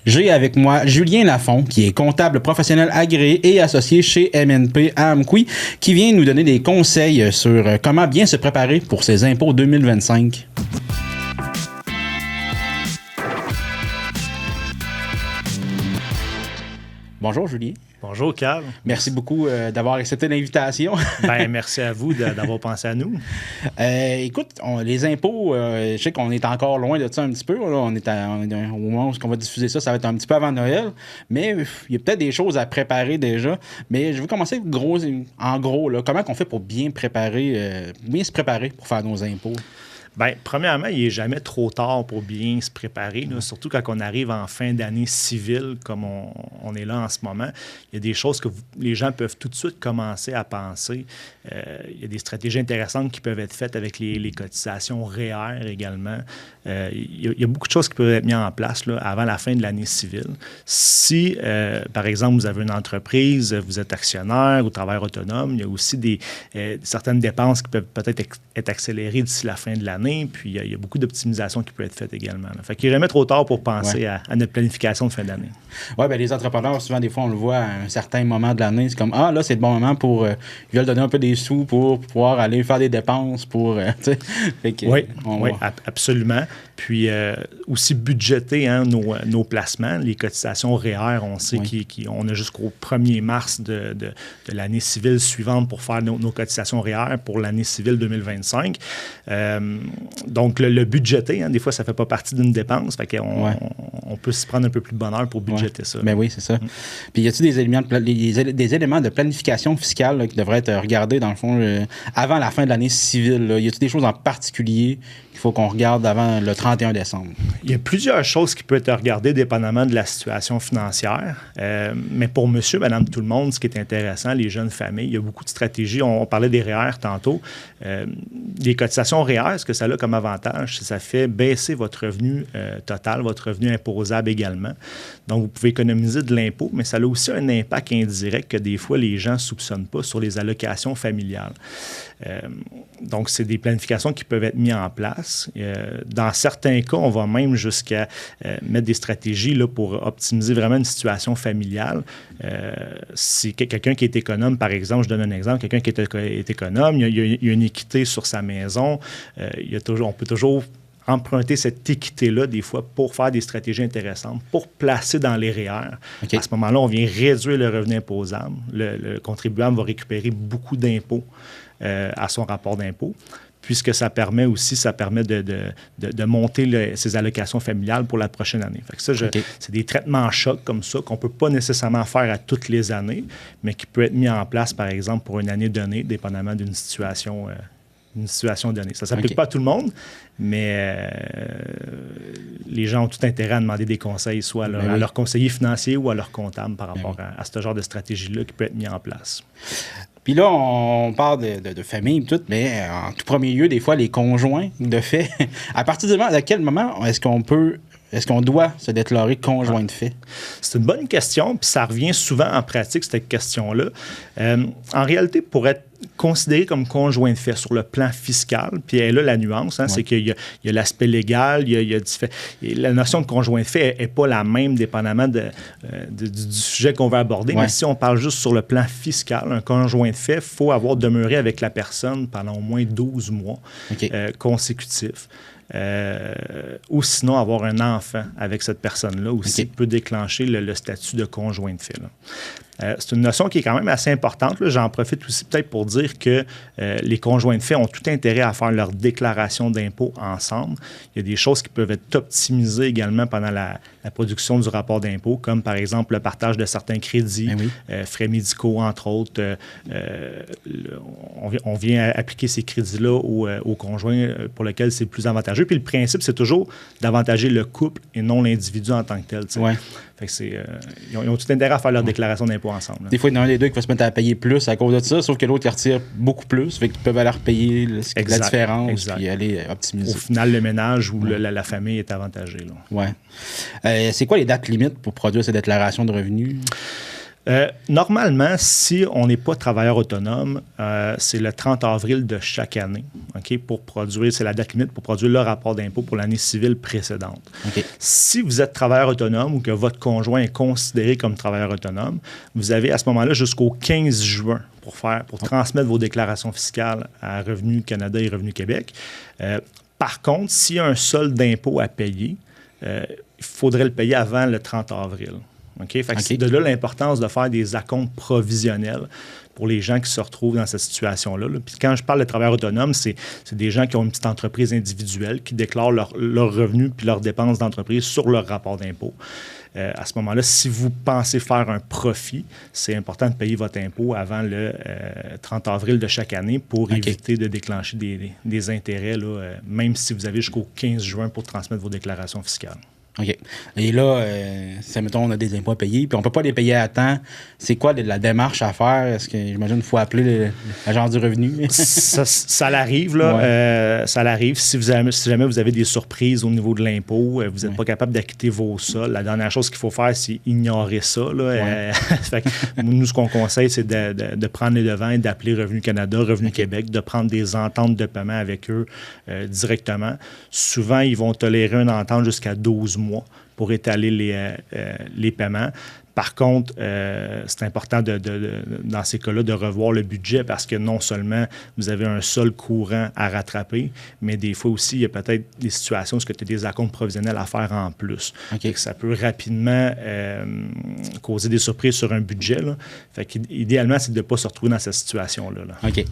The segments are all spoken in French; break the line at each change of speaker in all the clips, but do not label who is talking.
J'ai avec moi Julien Lafont, qui est comptable professionnel agréé et associé chez MNP à Amqui, qui vient nous donner des conseils sur comment bien se préparer pour ses impôts 2025. Bonjour Julien.
Bonjour Carl.
Merci beaucoup d'avoir accepté l'invitation.
Merci à vous d'avoir pensé à nous.
Écoute, les impôts, je sais qu'on est encore loin de ça un petit peu. Là. On est au moment où on va diffuser ça, ça va être un petit peu avant Noël. Mais il y a peut-être des choses à préparer déjà. Mais je veux commencer en gros. Là, comment on fait pour bien se préparer pour faire nos impôts?
Bien, premièrement, il n'est jamais trop tard pour bien se préparer, là, surtout quand on arrive en fin d'année civile, comme on est là en ce moment. Il y a des choses que les gens peuvent tout de suite commencer à penser. Il y a des stratégies intéressantes qui peuvent être faites avec les cotisations REER également. Il y a beaucoup de choses qui peuvent être mises en place là, avant la fin de l'année civile. Si, par exemple, vous avez une entreprise, vous êtes actionnaire ou travailleur autonome, il y a aussi certaines dépenses qui peuvent peut-être être accélérées d'ici la fin de l'année. Puis, il y a beaucoup d'optimisation qui peut être faite également. Là. Fait qu'il n'est jamais trop tard pour penser à notre planification de fin d'année.
Oui, bien, les entrepreneurs, souvent, des fois, on le voit à un certain moment de l'année. C'est comme, là, c'est le bon moment pour... ils veulent donner un peu des sous pour pouvoir aller faire des dépenses pour...
Oui, absolument. Puis, aussi budgéter nos placements. Les cotisations REER, on sait qu'on a jusqu'au 1er mars de l'année civile suivante pour faire nos cotisations REER pour l'année civile 2025. Donc, le budgéter, des fois, ça ne fait pas partie d'une dépense. Fait qu'on on peut s'y prendre un peu plus de bonheur pour budgéter ça.
Ben oui, c'est ça. Puis, y a-t-il des éléments de planification fiscale là, qui devraient être regardés, dans le fond, avant la fin de l'année civile? Là? Y a-t-il des choses en particulier qu'il faut qu'on regarde avant le 31 décembre? Il
y a plusieurs choses qui peuvent être regardées dépendamment de la situation financière. Mais pour monsieur, madame, tout le monde, ce qui est intéressant, les jeunes familles, il y a beaucoup de stratégies. On parlait des REER tantôt. Les cotisations REER, ce que ça a comme avantage, c'est que ça fait baisser votre revenu total, votre revenu imposable également. Donc, vous pouvez économiser de l'impôt, mais ça a aussi un impact indirect que des fois, les gens ne soupçonnent pas sur les allocations familiales. Donc, c'est des planifications qui peuvent être mises en place. Dans certains cas, on va même jusqu'à mettre des stratégies là, pour optimiser vraiment une situation familiale. Si quelqu'un qui est économe, par exemple, je donne un exemple, quelqu'un qui est économe, il y a une équité sur sa maison, on peut toujours emprunter cette équité-là, des fois, pour faire des stratégies intéressantes, pour placer dans les REER. Okay. À ce moment-là, on vient réduire le revenu imposable. Le contribuable va récupérer beaucoup d'impôts à son rapport d'impôt, puisque ça permet de monter ses allocations familiales pour la prochaine année. Fait que ça, c'est des traitements chocs comme ça qu'on ne peut pas nécessairement faire à toutes les années, mais qui peut être mis en place, par exemple, pour une année donnée, dépendamment d'une situation donnée. Ça ne s'applique pas à tout le monde, mais les gens ont tout intérêt à demander des conseils, soit à leur conseiller financier ou à leur comptable par rapport à ce genre de stratégie-là qui peut être mis en place.
Puis là, on parle de famille et tout, mais en tout premier lieu, des fois, les conjoints de fait. À partir de quel moment est-ce qu'on doit se déclarer conjoint de fait?
C'est une bonne question, puis ça revient souvent en pratique, cette question-là. En réalité, pour être considéré comme conjoint de fait sur le plan fiscal, puis elle a la nuance, c'est qu'il y a l'aspect légal, la notion de conjoint de fait n'est pas la même dépendamment du sujet qu'on va aborder, mais si on parle juste sur le plan fiscal, un conjoint de fait, il faut avoir demeuré avec la personne pendant au moins 12 mois consécutifs. Ou sinon avoir un enfant avec cette personne-là aussi peut déclencher le statut de conjoint de fait. C'est une notion qui est quand même assez importante. Là. J'en profite aussi peut-être pour dire que les conjoints de fait ont tout intérêt à faire leur déclaration d'impôt ensemble. Il y a des choses qui peuvent être optimisées également pendant la production du rapport d'impôt, comme par exemple le partage de certains crédits, frais médicaux, entre autres. On vient appliquer ces crédits-là au conjoint pour lequel c'est plus avantageux. Puis le principe, c'est toujours d'avantager le couple et non l'individu en tant que tel. Fait que ils ont tout intérêt à faire leur déclaration d'impôt ensemble. Là.
Des fois, il y en a un des deux qui va se mettre à payer plus à cause de ça, sauf que l'autre, il retire beaucoup plus. Fait qu'ils peuvent aller repayer la différence et aller optimiser.
Au final, le ménage ou la famille est avantagée.
Oui. C'est quoi les dates limites pour produire ces déclarations de revenus?
Normalement, si on n'est pas travailleur autonome, c'est le 30 avril de chaque année, OK, pour produire, c'est la date limite pour produire le rapport d'impôt pour l'année civile précédente.
Okay.
Si vous êtes travailleur autonome ou que votre conjoint est considéré comme travailleur autonome, vous avez à ce moment-là jusqu'au 15 juin pour transmettre vos déclarations fiscales à Revenu Canada et Revenu Québec. Par contre, s'il y a un solde d'impôt à payer, il faudrait le payer avant le 30 avril. Okay? C'est de là l'importance de faire des acomptes provisionnels pour les gens qui se retrouvent dans cette situation-là. Puis quand je parle de travailleurs autonomes, c'est des gens qui ont une petite entreprise individuelle, qui déclarent leurs revenus puis leurs dépenses d'entreprise sur leur rapport d'impôt. À ce moment-là, si vous pensez faire un profit, c'est important de payer votre impôt avant le 30 avril de chaque année pour éviter de déclencher des intérêts, là, même si vous avez jusqu'au 15 juin pour transmettre vos déclarations fiscales.
OK. Et là, mettons, on a des impôts à payer, puis on ne peut pas les payer à temps. C'est quoi la démarche à faire? Est-ce que, j'imagine, il faut appeler l'agence du revenu?
ça l'arrive, là. Ouais. Ça l'arrive. Si jamais vous avez des surprises au niveau de l'impôt, vous n'êtes pas capable d'acquitter vos sols, la dernière chose qu'il faut faire, c'est ignorer ça, là. Fait que nous, ce qu'on conseille, c'est de prendre les devants et d'appeler Revenu Canada, Revenu Québec, de prendre des ententes de paiement avec eux directement. Souvent, ils vont tolérer une entente jusqu'à 12 mois pour étaler les paiements. Par contre, c'est important dans ces cas-là de revoir le budget parce que non seulement vous avez un sol courant à rattraper, mais des fois aussi, il y a peut-être des situations où tu as des acomptes provisionnels à faire en plus. Ça peut rapidement causer des surprises sur un budget. Là. Fait qu'idéalement, c'est de ne pas se retrouver dans cette situation-là. Là.
OK.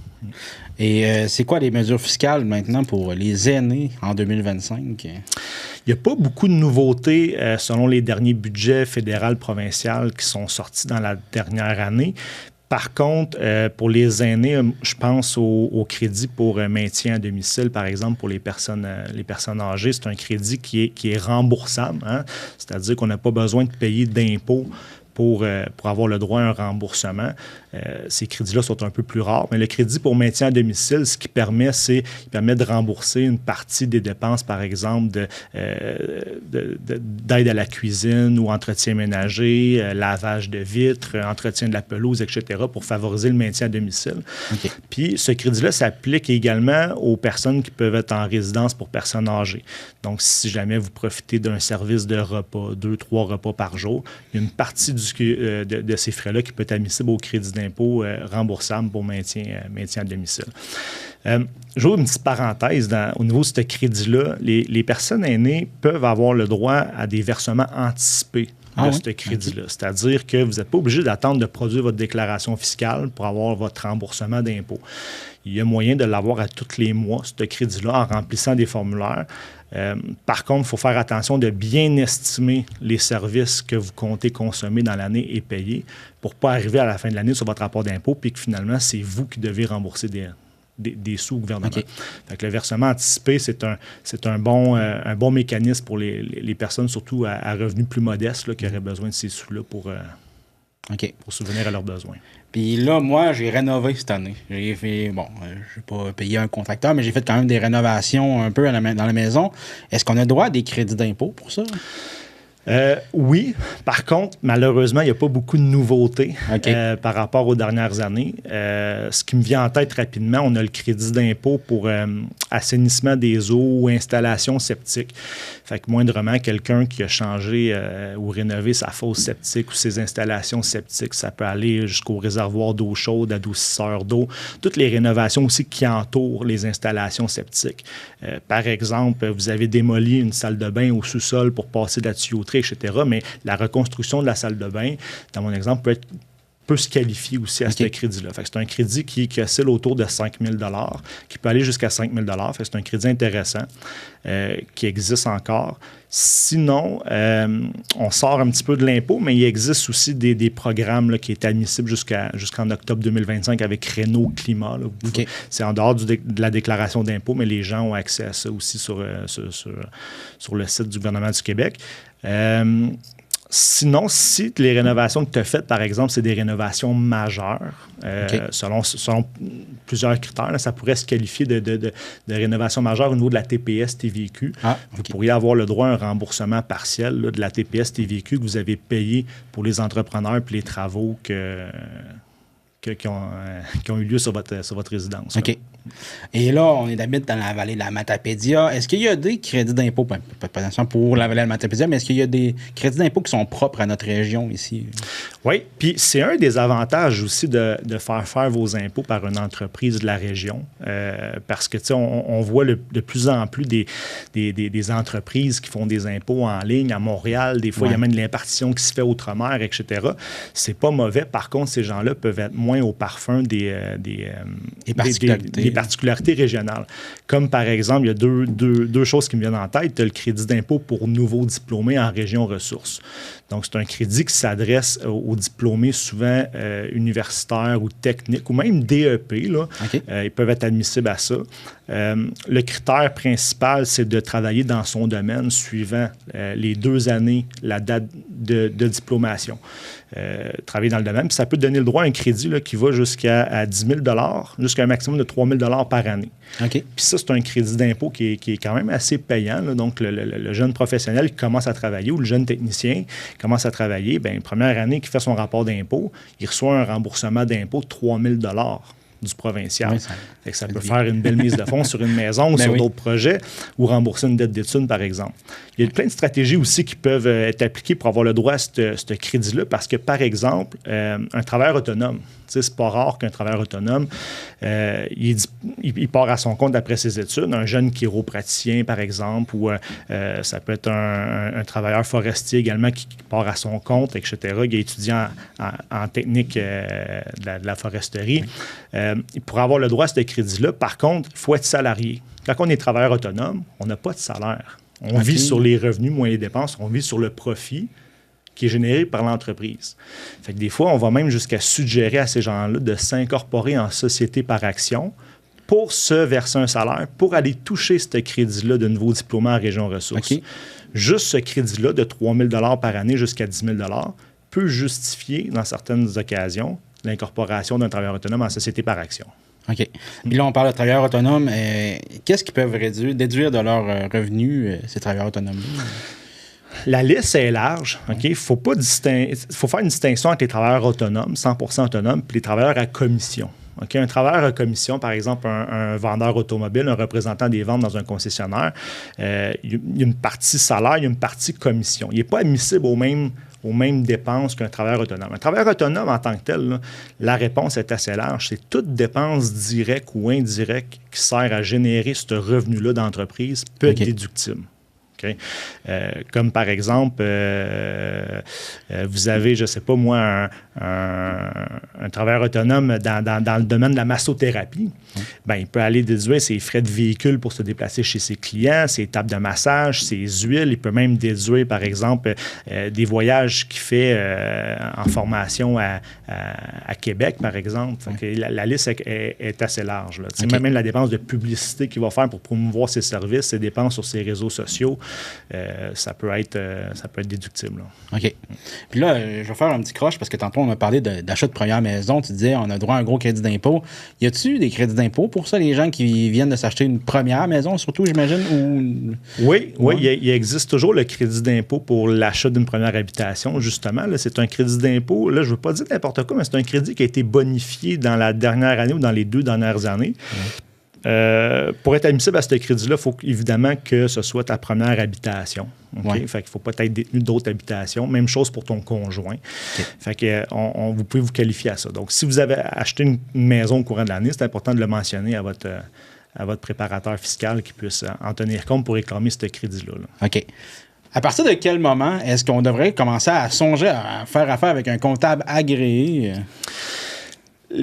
Et c'est quoi les mesures fiscales maintenant pour les aînés en 2025?
Il n'y a pas beaucoup de nouveautés selon les derniers budgets fédéral, provincial qui sont sortis dans la dernière année. Par contre, pour les aînés, je pense au crédit pour maintien à domicile, par exemple, pour les personnes âgées. C'est un crédit qui est remboursable, hein? C'est-à-dire qu'on n'a pas besoin de payer d'impôts pour avoir le droit à un remboursement. Ces crédits-là sont un peu plus rares, mais le crédit pour maintien à domicile, ce qui permet, de rembourser une partie des dépenses, par exemple, d'aide à la cuisine ou entretien ménager, lavage de vitres, entretien de la pelouse, etc., pour favoriser le maintien à domicile. Puis ce crédit-là s'applique également aux personnes qui peuvent être en résidence pour personnes âgées. Donc, si jamais vous profitez d'un service de repas, 2-3 repas par jour, il y a une partie de ces frais-là qui peut être admissible au crédit d'impôt remboursable pour maintien à domicile. J'ouvre une petite parenthèse au niveau de ce crédit-là. Les personnes aînées peuvent avoir le droit à des versements anticipés de ce crédit-là. C'est-à-dire que vous n'êtes pas obligé d'attendre de produire votre déclaration fiscale pour avoir votre remboursement d'impôt. Il y a moyen de l'avoir à tous les mois, ce crédit-là, en remplissant des formulaires. Par contre, il faut faire attention de bien estimer les services que vous comptez consommer dans l'année et payer pour ne pas arriver à la fin de l'année sur votre rapport d'impôt puis que finalement, c'est vous qui devez rembourser des sous au gouvernement. Fait que le versement anticipé, c'est un bon mécanisme pour les personnes, surtout à revenus plus modestes, là, qui auraient besoin de ces sous-là pour subvenir à leurs besoins.
Puis là, moi, j'ai rénové cette année. J'ai fait, je n'ai pas payé un contracteur, mais j'ai fait quand même des rénovations un peu dans la maison. Est-ce qu'on a droit à des crédits d'impôt pour ça?
Oui. Par contre, malheureusement, il n'y a pas beaucoup de nouveautés par rapport aux dernières années. Ce qui me vient en tête rapidement, on a le crédit d'impôt pour assainissement des eaux ou installation septique. Fait que moindrement, quelqu'un qui a changé ou rénové sa fosse septique ou ses installations septiques, ça peut aller jusqu'au réservoir d'eau chaude, adoucisseur d'eau, toutes les rénovations aussi qui entourent les installations septiques. Par exemple, vous avez démoli une salle de bain au sous-sol pour passer de la tuyauterie, etc. Mais la reconstruction de la salle de bain, dans mon exemple, peut se qualifier aussi à ce crédit-là. Fait que c'est un crédit qui oscille autour de 5 000 $, qui peut aller jusqu'à 5 000 $. Fait que c'est un crédit intéressant qui existe encore. Sinon, on sort un petit peu de l'impôt, mais il existe aussi des programmes là, qui est admissibles jusqu'en octobre 2025 avec Réno Climat. Là. C'est en dehors de la déclaration d'impôt, mais les gens ont accès à ça aussi sur le site du gouvernement du Québec. Sinon, si les rénovations que tu as faites, par exemple, c'est des rénovations majeures, selon plusieurs critères, là, ça pourrait se qualifier de rénovation majeure au niveau de la TPS TVQ. Vous pourriez avoir le droit à un remboursement partiel là, de la TPS TVQ que vous avez payé pour les entrepreneurs et les travaux qui ont eu lieu sur votre résidence.
OK. Et là, on habite dans la vallée de la Matapédia. Est-ce qu'il y a des crédits d'impôt, pas pour la vallée de la Matapédia, mais est-ce qu'il y a des crédits d'impôt qui sont propres à notre région ici?
Oui, puis c'est un des avantages aussi de faire vos impôts par une entreprise de la région, parce que, tu sais, on voit de plus en plus des entreprises qui font des impôts en ligne à Montréal. Des fois, il y a même de l'impartition qui se fait outre-mer, etc. C'est pas mauvais. Par contre, ces gens-là peuvent être moins au parfum des particularités régionales. Comme par exemple, il y a deux choses qui me viennent en tête. Tu as le crédit d'impôt pour nouveaux diplômés en région ressources. Donc, c'est un crédit qui s'adresse aux diplômés souvent universitaires ou techniques ou même DEP. Là.
Okay.
Ils peuvent être admissibles à ça. Le critère principal, c'est de travailler dans son domaine suivant les 2 années, la date de diplomation. Travailler dans le domaine. Puis ça peut donner le droit à un crédit là, qui va jusqu'à 10 000 jusqu'à un maximum de 3 000 par année.
Okay.
Puis ça, c'est un crédit d'impôt qui est quand même assez payant. Là. Donc, le jeune professionnel qui commence à travailler ou le jeune technicien qui commence à travailler, bien, première année qu'il fait son rapport d'impôt, il reçoit un remboursement d'impôt de 3 000 du provincial. Oui, ça peut faire une belle mise de fonds sur une maison ou sur d'autres projets ou rembourser une dette d'études, par exemple. Il y a plein de stratégies aussi qui peuvent être appliquées pour avoir le droit à ce crédit-là parce que, par exemple, un travailleur autonome, c'est pas rare qu'un travailleur autonome, il part à son compte après ses études. Un jeune chiropraticien, par exemple, ou ça peut être un travailleur forestier également qui part à son compte, etc. Il est étudiant en technique de la foresterie. Il pourrait avoir le droit à ce crédit-là. Par contre, il faut être salarié. Quand on est travailleur autonome, on n'a pas de salaire. On vit sur les revenus moins les dépenses. On vit sur le profit qui est généré par l'entreprise. Fait que des fois, on va même jusqu'à suggérer à ces gens-là de s'incorporer en société par action pour se verser un salaire, pour aller toucher ce crédit-là de nouveaux diplômés en région ressources. Okay. Juste ce crédit-là de 3 000 par année jusqu'à 10 000 peut justifier, dans certaines occasions, l'incorporation d'un travailleur autonome en société par action.
OK. Puis là, on parle de travailleurs autonomes. Qu'est-ce qu'ils peuvent déduire de leurs revenus, ces travailleurs autonomes-là?
La liste est large. Il faut faire une distinction entre les travailleurs autonomes, 100% autonomes, puis les travailleurs à commission. Okay? Un travailleur à commission, par exemple, un vendeur automobile, un représentant des ventes dans un concessionnaire, il y a une partie salaire, il y a une partie commission. Il n'est pas admissible aux mêmes dépenses qu'un travailleur autonome. Un travailleur autonome en tant que tel, là, la réponse est assez large. C'est toute dépense directe ou indirecte qui sert à générer ce revenu-là d'entreprise peut être déductible. Okay? Comme par exemple, vous avez, je ne sais pas moi, un travailleur autonome dans le domaine de la massothérapie. Bien, il peut aller déduire ses frais de véhicule pour se déplacer chez ses clients, ses tables de massage, ses huiles. Il peut même déduire, par exemple, des voyages qu'il fait en formation à Québec, par exemple. La liste est assez large. Là. Okay. Même la dépense de publicité qu'il va faire pour promouvoir ses services, ses dépenses sur ses réseaux sociaux, ça peut être déductible. Là.
OK. Puis là, je vais faire un petit croche parce que tantôt, on a parlé d'achat de première maison. Tu disais, on a droit à un gros crédit d'impôt. Y a-tu des crédits d'impôt pour ça, les gens qui viennent de s'acheter une première maison, surtout, j'imagine? Oui,
il existe toujours le crédit d'impôt pour l'achat d'une première habitation, justement. Là, c'est un crédit d'impôt, là, je ne veux pas dire n'importe quoi, mais c'est un crédit qui a été bonifié dans la dernière année ou dans les 2 dernières années. Pour être admissible à ce crédit-là, il faut évidemment que ce soit ta première habitation. Okay? Fait qu'il ne faut pas être détenu d'autres habitations. Même chose pour ton conjoint. Okay. Fait que vous pouvez vous qualifier à ça. Donc, si vous avez acheté une maison au courant de l'année, c'est important de le mentionner à votre préparateur fiscal qui puisse en tenir compte pour réclamer ce crédit-là. Là.
OK. À partir de quel moment est-ce qu'on devrait commencer à songer à faire affaire avec un comptable agréé?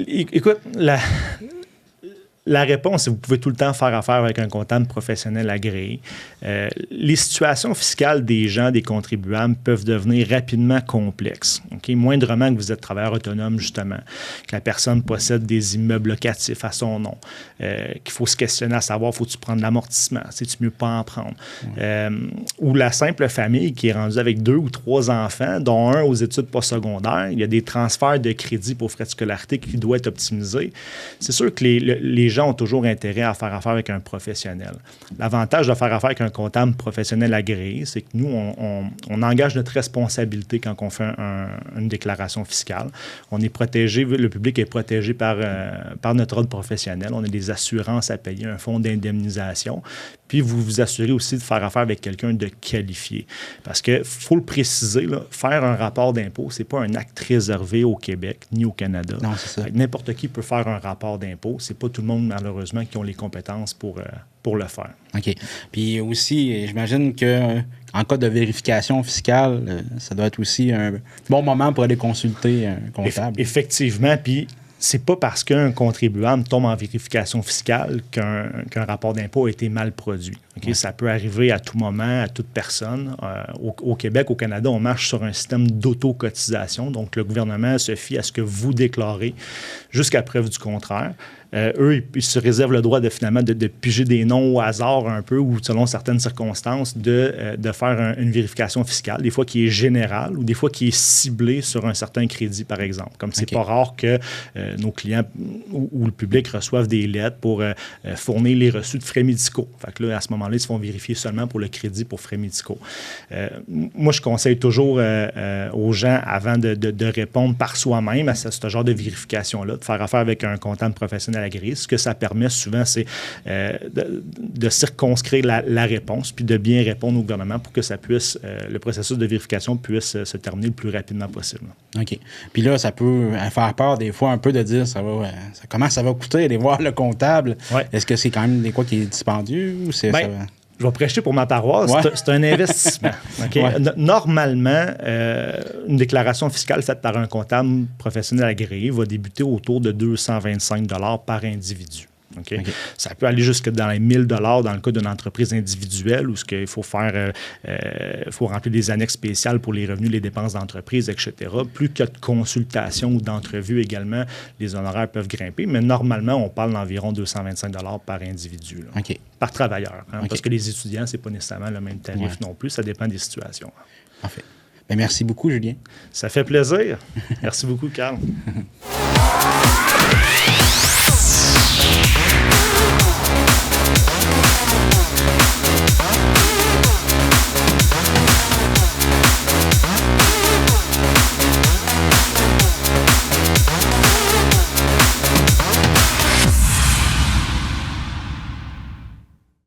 Écoute, La réponse, c'est que vous pouvez tout le temps faire affaire avec un comptable professionnel agréé. Les situations fiscales des gens, des contribuables, peuvent devenir rapidement complexes. Okay? Moindrement que vous êtes travailleur autonome, justement, que la personne possède des immeubles locatifs à son nom, qu'il faut se questionner à savoir, faut-tu prendre l'amortissement? C'est-tu mieux pas en prendre? Ou la simple famille qui est rendue avec 2 ou 3 enfants, dont un aux études postsecondaires, il y a des transferts de crédit pour frais de scolarité qui doivent être optimisés. C'est sûr que les gens ont toujours intérêt à faire affaire avec un professionnel. L'avantage de faire affaire avec un comptable professionnel agréé, c'est que nous, on engage notre responsabilité quand on fait une déclaration fiscale. On est protégé, le public est protégé par notre ordre professionnel. On a des assurances à payer, un fonds d'indemnisation. Puis vous vous assurez aussi de faire affaire avec quelqu'un de qualifié. Parce qu'il faut le préciser, là, faire un rapport d'impôt, ce n'est pas un acte réservé au Québec ni au Canada.
Non, c'est ça.
N'importe qui peut faire un rapport d'impôt. Ce n'est pas tout le monde, malheureusement, qui ont les compétences pour le faire.
OK. Puis aussi, j'imagine qu'en cas de vérification fiscale, ça doit être aussi un bon moment pour aller consulter un comptable.
Effectivement. Puis c'est pas parce qu'un contribuable tombe en vérification fiscale qu'un rapport d'impôt a été mal produit. Okay? Ouais. Ça peut arriver à tout moment, à toute personne. Au Québec, au Canada, on marche sur un système d'auto-cotisation. Donc, le gouvernement se fie à ce que vous déclarez jusqu'à preuve du contraire. Eux, ils se réservent le droit de piger des noms au hasard un peu ou selon certaines circonstances de faire une vérification fiscale, des fois qui est générale ou des fois qui est ciblée sur un certain crédit, par exemple. Comme c'est pas rare que nos clients ou le public reçoivent des lettres pour fournir les reçus de frais médicaux. Fait que là, à ce moment-là, ils se font vérifier seulement pour le crédit pour frais médicaux. Moi, je conseille toujours aux gens, avant de répondre par soi-même à ce genre de vérification-là, de faire affaire avec un comptable professionnel agréé. Ce que ça permet souvent, c'est de circonscrire la réponse puis de bien répondre au gouvernement pour que ça puisse, le processus de vérification puisse se terminer le plus rapidement possible.
OK. Puis là, ça peut faire peur des fois un peu de dire comment ça va coûter aller voir le comptable. Ouais. Est-ce que c'est quand même des quoi qui est dispendieux ou c'est ça?
Je vais prêcher pour ma paroisse. Ouais. C'est un investissement. Okay? Ouais. Normalement, une déclaration fiscale faite par un comptable professionnel agréé va débuter autour de 225 $ par individu. Okay? Okay. Ça peut aller jusque dans les 1 000 $ dans le cas d'une entreprise individuelle où il faut faire, faut remplir des annexes spéciales pour les revenus, les dépenses d'entreprise, etc. Plus qu'il y a de consultations ou d'entrevues également, les honoraires peuvent grimper. Mais normalement, on parle d'environ 225 $ par individu, là, par travailleur. Hein, parce que les étudiants, ce n'est pas nécessairement le même tarif non plus. Ça dépend des situations.
Parfait. Bien, merci beaucoup, Julien.
Ça fait plaisir. Merci beaucoup, Carl.